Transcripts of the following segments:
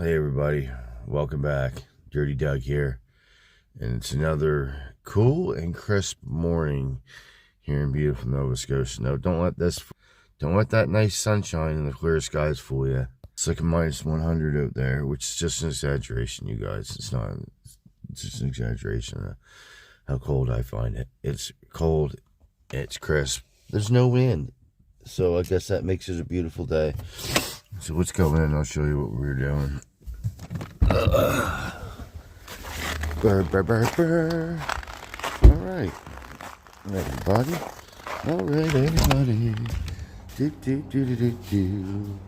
Hey everybody, welcome back. Dirty Doug here, and it's another cool and crisp morning here in beautiful Nova Scotia. No, don't let that nice sunshine and the clear skies fool you. It's like a minus 100 out there, which is just an exaggeration, you guys. It's just an exaggeration of how cold I find it. It's cold, it's crisp, there's no wind, so I guess that makes it a beautiful day. So let's go in and I'll show you what we're doing. Burr, burr, burr, burr. All right, everybody. All right, everybody. Do, do, do, do, do, do.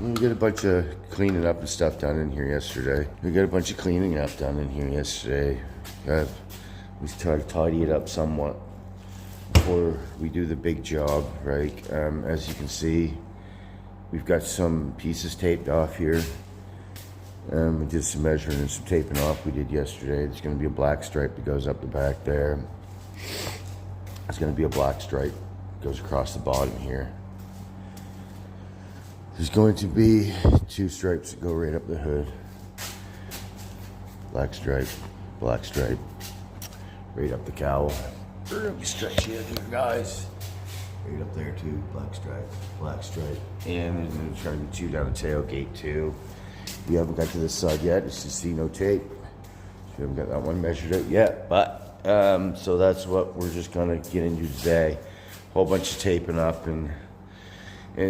We got a bunch of cleaning up and stuff done in here yesterday. We tried to tidy it up somewhat before we do the big job, right? As you can see, we've got some pieces taped off here. We did some measuring and some taping off we did yesterday. There's going to be a black stripe that goes up the back there. There's going to be a black stripe that goes across the bottom here. There's going to be two stripes that go right up the hood. Black stripe, right up the cowl. Let me stretch you out here, guys. Right up there too, black stripe. And there's going to be two down the tailgate too. We haven't got to this side yet. It's just see no tape. We haven't got that one measured out yet. But so that's what we're just gonna get into today. Whole bunch of taping up and we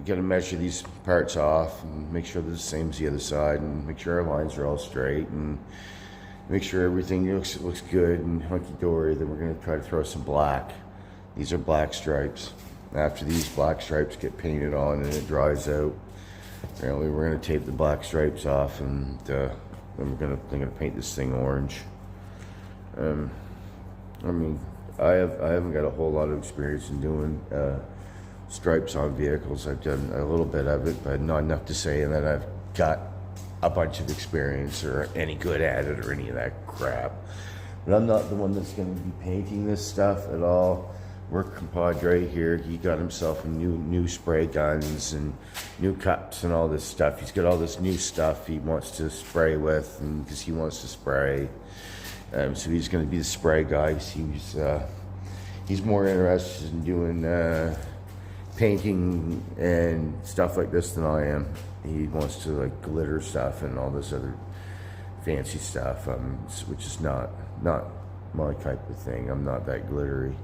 gotta measure these parts off and make sure they're the same as the other side and make sure our lines are all straight and make sure everything looks good and hunky-dory. Then we're gonna try to throw some black. These are black stripes. After these black stripes get painted on and it dries out, apparently we're gonna tape the black stripes off and then they're gonna paint this thing orange. I mean, I haven't got a whole lot of experience in doing stripes on vehicles. I've done a little bit of it, but not enough to say that I've got a bunch of experience or any good at it or any of that crap. But I'm not the one that's gonna be painting this stuff at all. Work compadre here, he got himself new spray guns and new cups and all this stuff. He's got all this new stuff he wants to spray with, and because he wants to spray, so he's going to be the spray guy. He's more interested in doing painting and stuff like this than I am. He wants to like glitter stuff and all this other fancy stuff, which is not my type of thing. I'm not that glittery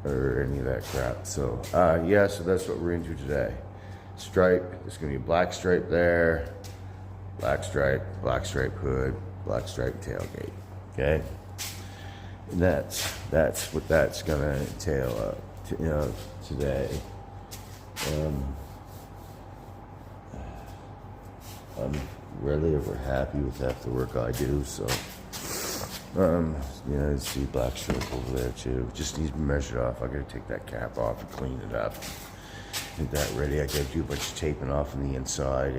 or any of that crap. So yeah, so that's what we're into today. Stripe, there's gonna be a black stripe there, black stripe hood, black stripe tailgate. Okay, and that's what that's gonna entail today. I'm rarely ever happy with half the work I do, so you see black stripe over there too. Just needs to be measured off. I gotta take that cap off and clean it up. Get that ready. I gotta do a bunch of taping off on the inside.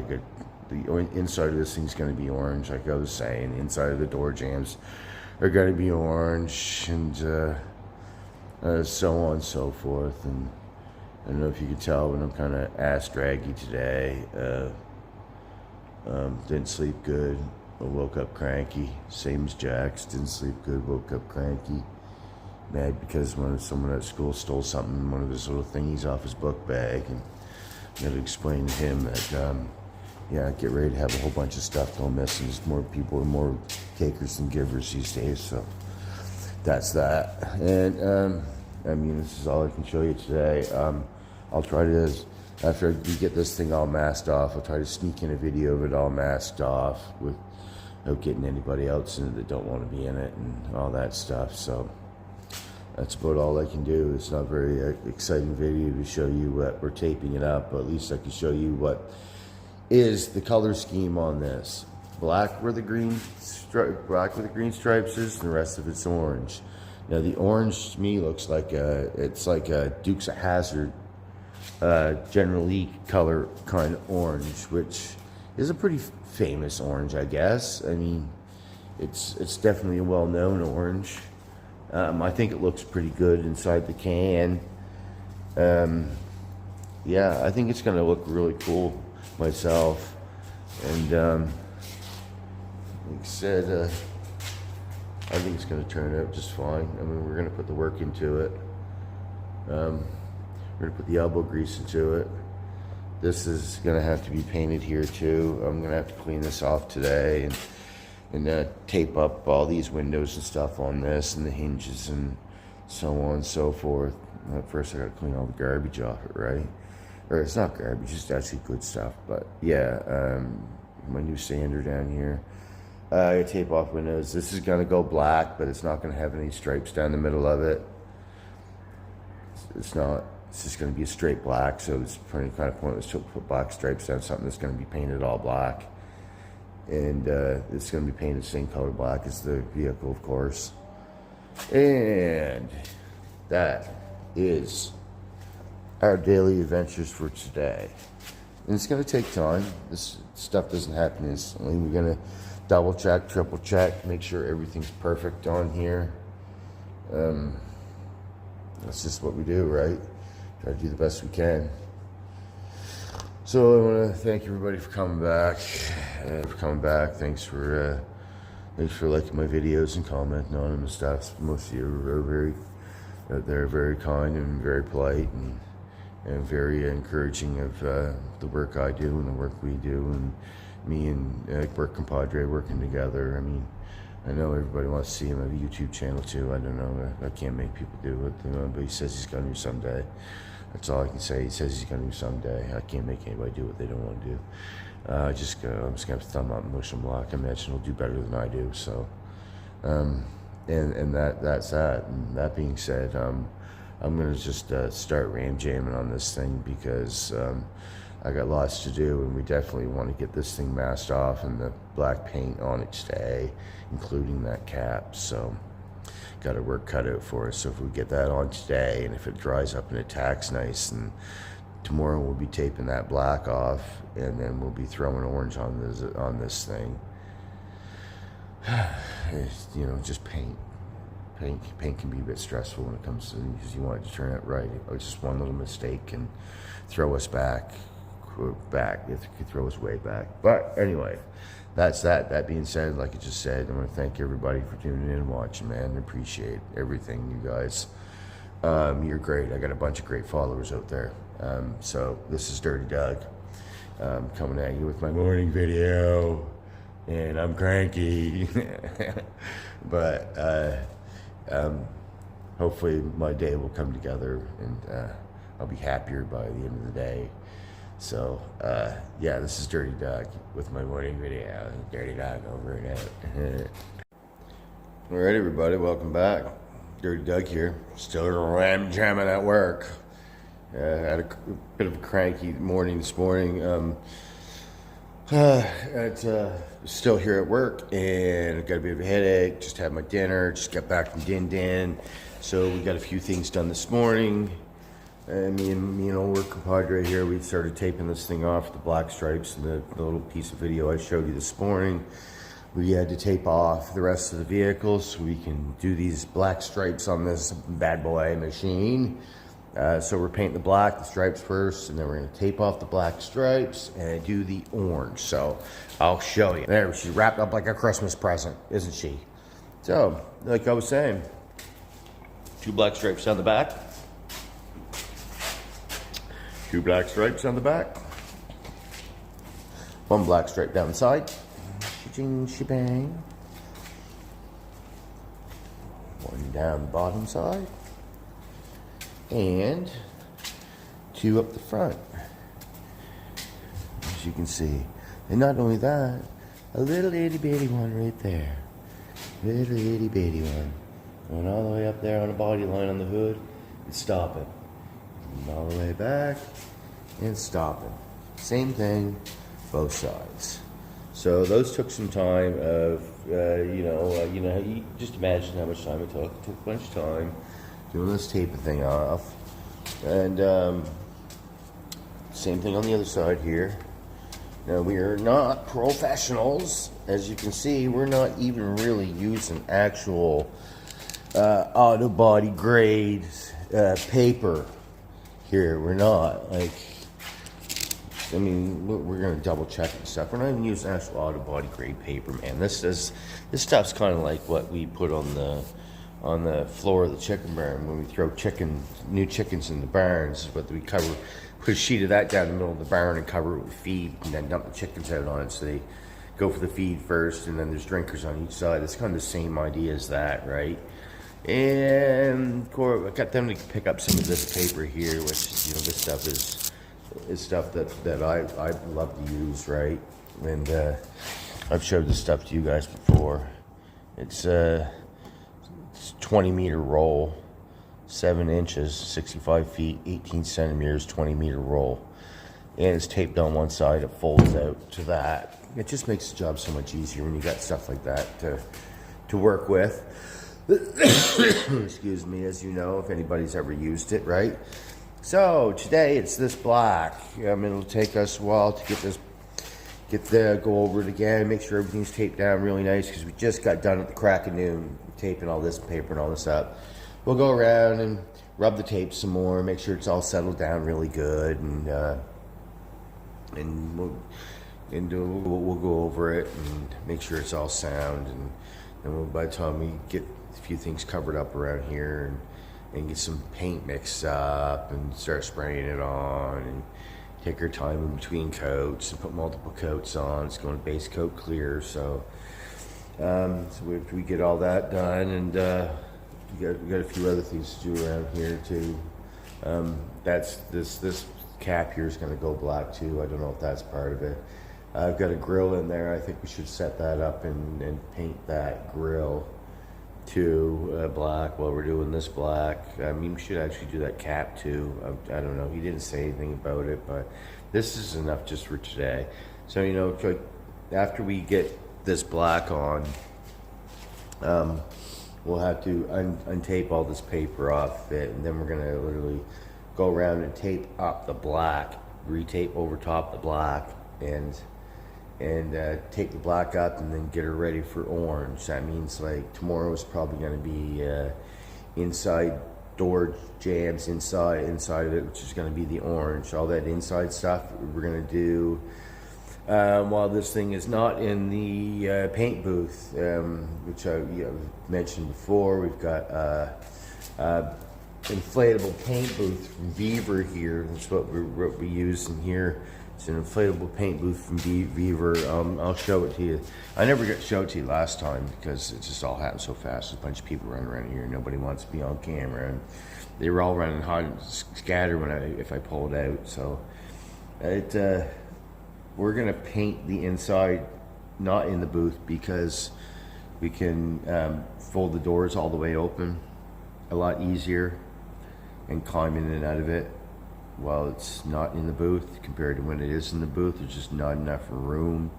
The inside of this thing's gonna be orange, like I was saying. The inside of the door jambs are gonna be orange, and so on and so forth. And I don't know if you can tell, but I'm kind of ass draggy today. Didn't sleep good. I woke up cranky, same as Jax. Didn't sleep good, woke up cranky. Mad because someone at school stole something, one of his little thingies off his book bag, and I had to explain to him that, yeah, get ready to have a whole bunch of stuff go missing. There's more people are more takers than givers these days, so that's that. And, I mean, this is all I can show you today. I'll try to, after we get this thing all masked off, I'll try to sneak in a video of it all masked off without getting anybody else in it that don't want to be in it and all that stuff. So that's about all I can do. It's not a very exciting video to show you what we're taping it up, but at least I can show you what is the color scheme on this. Black where the green stripes is, and the rest of it's orange. Now the orange to me looks like it's like a Dukes of Hazzard General Lee color kind of orange, which is a pretty famous orange, I guess. I mean, it's definitely a well-known orange. I think it looks pretty good inside the can. Yeah, I think it's gonna look really cool myself. And like I said, I think it's going to turn out just fine. I mean, we're going to put the work into it. We're going to put the elbow grease into it. This is going to have to be painted here too. I'm going to have to clean this off today and tape up all these windows and stuff on this and the hinges and so on and so forth. First, I got to clean all the garbage off it, right? Or it's not garbage, it's actually good stuff. But yeah, my new sander down here. I tape off windows. This is going to go black, but it's not going to have any stripes down the middle of it. It's not. It's just going to be a straight black, so it's pretty kind of pointless to put black stripes down something that's going to be painted all black. And it's going to be painted the same color black as the vehicle, of course. And that is our daily adventures for today. And it's going to take time. This stuff doesn't happen instantly. We're going to double check, triple check, make sure everything's perfect on here. That's just what we do, right? Try to do the best we can. So I want to thank everybody for coming back. Thanks for liking my videos and commenting on them and stuff. Most of you are very kind and very polite and very encouraging of the work I do and the work we do, and me and work compadre working together. I mean, I know everybody wants to see him have a YouTube channel too. I don't know. I can't make people do it, but he says he's going to do someday. That's all I can say. He says he's going to do someday. I can't make anybody do what they don't want to do. I'm just going to have to thumb up and motion block. I imagine he'll do better than I do. So, and that's that. And that being said, I'm going to just start ram jamming on this thing because I got lots to do, and we definitely want to get this thing masked off and the black paint on it today, including that cap. So got our work cut out for us. So if we get that on today, and if it dries up and it tacks nice, and tomorrow we'll be taping that black off, and then we'll be throwing orange on this thing. You know, just paint. Paint can be a bit stressful when it comes to, because you want it to turn out right. It's just one little mistake can throw us back. It could throw us way back. But anyway, that's that. That being said, like I just said, I want to thank everybody for tuning in and watching, man. I appreciate everything, you guys. You're great. I got a bunch of great followers out there. So this is Dirty Doug coming at you with my morning video, and I'm cranky. But hopefully my day will come together, and I'll be happier by the end of the day. So, yeah, this is Dirty Doug with my morning video. Dirty Doug over and out. Alright, everybody, welcome back. Dirty Doug here. Still ram jamming at work. Had a bit of a cranky morning this morning. Still here at work, and I've got a bit of a headache. Just had my dinner. Just got back from Din Din. So we got a few things done this morning. And me and old work compadre here, we started taping this thing off, the black stripes, and the little piece of video I showed you this morning. We had to tape off the rest of the vehicle so we can do these black stripes on this bad boy machine. So we're painting the black, the stripes first, and then we're going to tape off the black stripes and do the orange. So I'll show you. There, she's wrapped up like a Christmas present, isn't she? So, like I was saying, 2 black stripes down the back. 2 black stripes on the back. 1 black stripe down the side. Ching shebang. 1 down the bottom side. And 2 up the front. As you can see. And not only that, a little itty bitty one right there. Little itty bitty one. Going all the way up there on the body line on the hood and stopping. All the way back and stopping. Same thing, both sides. So those took some time of, you just imagine how much time it took. It took a bunch of time doing this taping thing off. And same thing on the other side here. Now, we are not professionals. As you can see, we're not even really using actual auto body grade paper here. We're not. Like, I mean, we're gonna double check and stuff. We're not even using actual auto body grade paper, man. This stuff's kind of like what we put on the floor of the chicken barn when we throw new chickens in the barns. But we put a sheet of that down the middle of the barn and cover it with feed, and then dump the chickens out on it. So they go for the feed first, and then there's drinkers on each side. It's kind of the same idea as that, right? And I got them to pick up some of this paper here, which, you know, this stuff is stuff that I love to use, right? And I've showed this stuff to you guys before. It's 20-meter roll, 7 inches, 65 feet, 18 centimeters, 20-meter roll. And it's taped on one side, it folds out to that. It just makes the job so much easier when you got stuff like that to work with. Excuse me, as you know, if anybody's ever used it, right? So today it's this black. I mean, it'll take us a while to go over it again, make sure everything's taped down really nice, because we just got done at the crack of noon taping all this paper and all this up. We'll go around and rub the tape some more, make sure it's all settled down really good, and we'll go over it and make sure it's all sound, and then by the time we get a few things covered up around here and get some paint mixed up and start spraying it on and take our time in between coats and put multiple coats on. It's going to base coat clear, so we get all that done, and we got a few other things to do around here too. That's this cap here is going to go black too. I don't know if that's part of it. I've got a grill in there. I think we should set that up and paint that grill to black while we're doing this black. I mean, we should actually do that cap too. I don't know. He didn't say anything about it, but this is enough just for today. So, you know, after we get this black on, we'll have to untape all this paper off it, and then we're going to literally go around and tape up the black, retape over top the black, and take the black up and then get her ready for orange. That means like tomorrow is probably going to be inside door jams inside of it, which is going to be the orange. All that inside stuff we're going to do while this thing is not in the paint booth, which I mentioned before. We've got inflatable paint booth from Beaver here. That's what we use in here. It's an inflatable paint booth from Beaver. I'll show it to you. I never got to show it to you last time because it just all happened so fast. There's a bunch of people running around here. Nobody wants to be on camera, and they were all running hot and scattered if I pulled out. So we're gonna paint the inside, not in the booth, because we can fold the doors all the way open a lot easier and climb in and out of it while it's not in the booth compared to when it is in the booth. There's just not enough room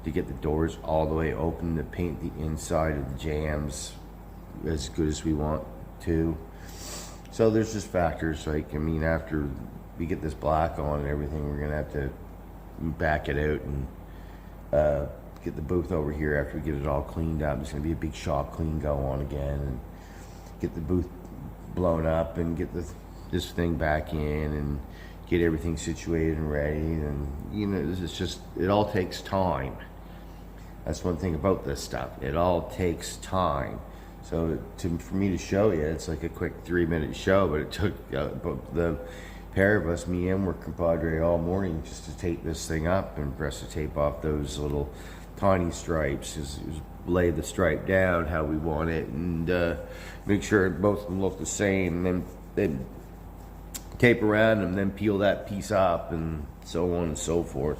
to get the doors all the way open to paint the inside of the jams as good as we want to. So there's just factors like, I mean, after we get this black on and everything, we're gonna have to back it out and get the booth over here after we get it all cleaned up. There's gonna be a big shop clean go on again, and get the booth blown up and get this thing back in and get everything situated and ready. And you know, it's just, it all takes time. That's one thing about this stuff. It all takes time. So for me to show you, it's like a quick 3-minute show, but it took the pair of us, me and work compadre, all morning just to tape this thing up and press the tape off those little tiny stripes. Just lay the stripe down how we want it, and make sure both of them look the same, and then tape around and then peel that piece up, and so on and so forth.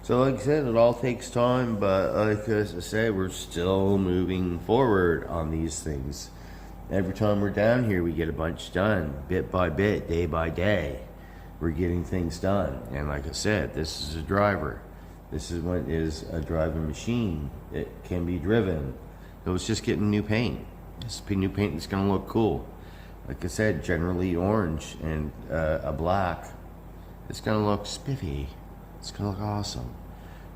So like I said, it all takes time, but like I say, we're still moving forward on these things. Every time we're down here, we get a bunch done, bit by bit, day by day. We're getting things done. And like I said, this is a driver. This is what is a driving machine. It can be driven. So it's just getting new paint. This new paint is going to look cool. Like I said, generally orange and a black. It's going to look spiffy. It's going to look awesome.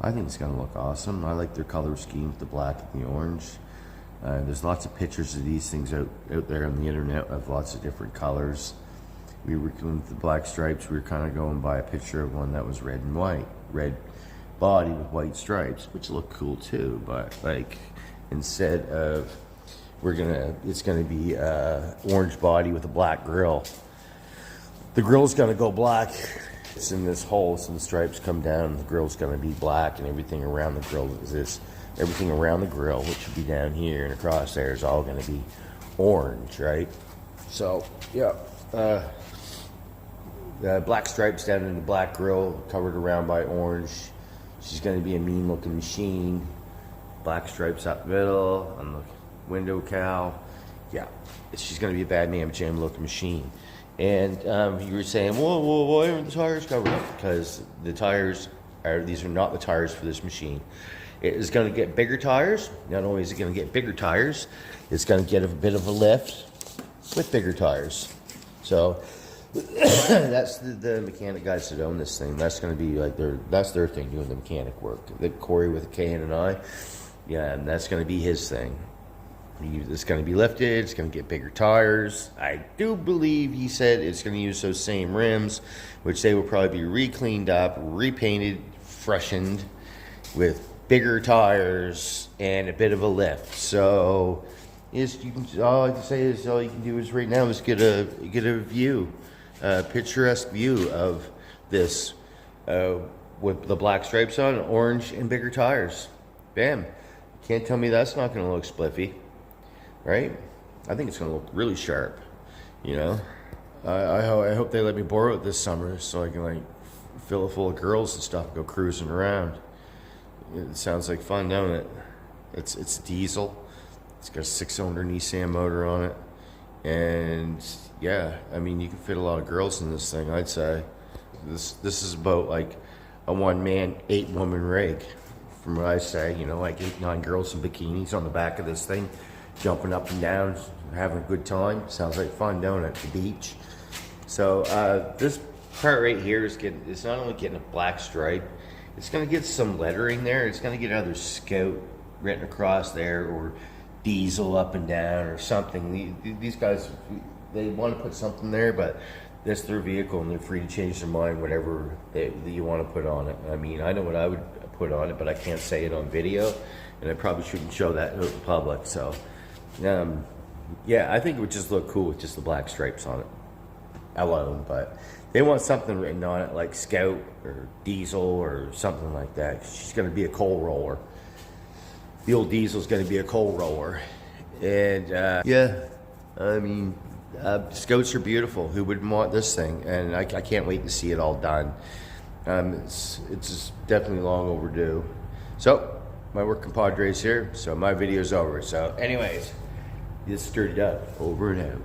I think it's going to look awesome. I like their color scheme, the black and the orange. There's lots of pictures of these things out there on the internet of lots of different colors. we were with the black stripes. We were kind of going by a picture of one that was red and white, red body with white stripes, which looked cool too. But like, instead of it's gonna be orange body with a black grill. The grill's gonna go black. It's in this hole, so the stripes come down. The grill's gonna be black, and everything around the grill everything around the grill, which should be down here and across there, is all gonna be orange, right? So yeah, black stripes down in the black grill, covered around by orange. She's gonna be a mean looking machine. Black stripes up the middle on the window cowl. Yeah, she's gonna be a bad man jam looking machine. And you were saying, whoa, why aren't the tires covered up? Because the tires these are not the tires for this machine. It is going to get bigger tires. Not only is it going to get bigger tires, it's going to get a bit of a lift with bigger tires. So that's the mechanic guys that own this thing. That's going to be like that's their thing, doing the mechanic work. The Corey with a K and an I, yeah, and that's going to be his thing. It's going to be lifted. It's going to get bigger tires. I do believe he said it's going to use those same rims, which they will probably be re-cleaned up, repainted, freshened with bigger tires and a bit of a lift. So all I can say is all you can do is right now is get a view, a picturesque view of this with the black stripes on, orange and bigger tires. Bam. Can't tell me that's not going to look spliffy. Right? I think it's going to look really sharp, you know? I hope they let me borrow it this summer so I can, like, fill it full of girls and stuff and go cruising around. It sounds like fun, don't it? It's diesel. It's got a 6-cylinder Nissan motor on it. And, yeah, I mean, you can fit a lot of girls in this thing, I'd say. This is about, like, a 1-man, 8-woman rig, from what I say. You know, like 8-9 girls in bikinis on the back of this thing, jumping up and down, having a good time. Sounds like fun, don't it? The beach. So this part right here it's not only getting a black stripe, it's going to get some lettering there. It's going to get either Scout written across there or Diesel up and down or something. These guys, they want to put something there, but that's their vehicle and they're free to change their mind, whatever that you want to put on it. I mean, I know what I would put on it, but I can't say it on video, and I probably shouldn't show that to the public. So yeah, I think it would just look cool with just the black stripes on it alone, but they want something written on it like Scout or Diesel or something like that. She's going to be a coal roller. The old Diesel's going to be a coal roller. And yeah, I mean, Scouts are beautiful. Who wouldn't want this thing? And I can't wait to see it all done. It's definitely long overdue. So my work compadre's here, so my video's over. So anyways, just stirred it up, over and out.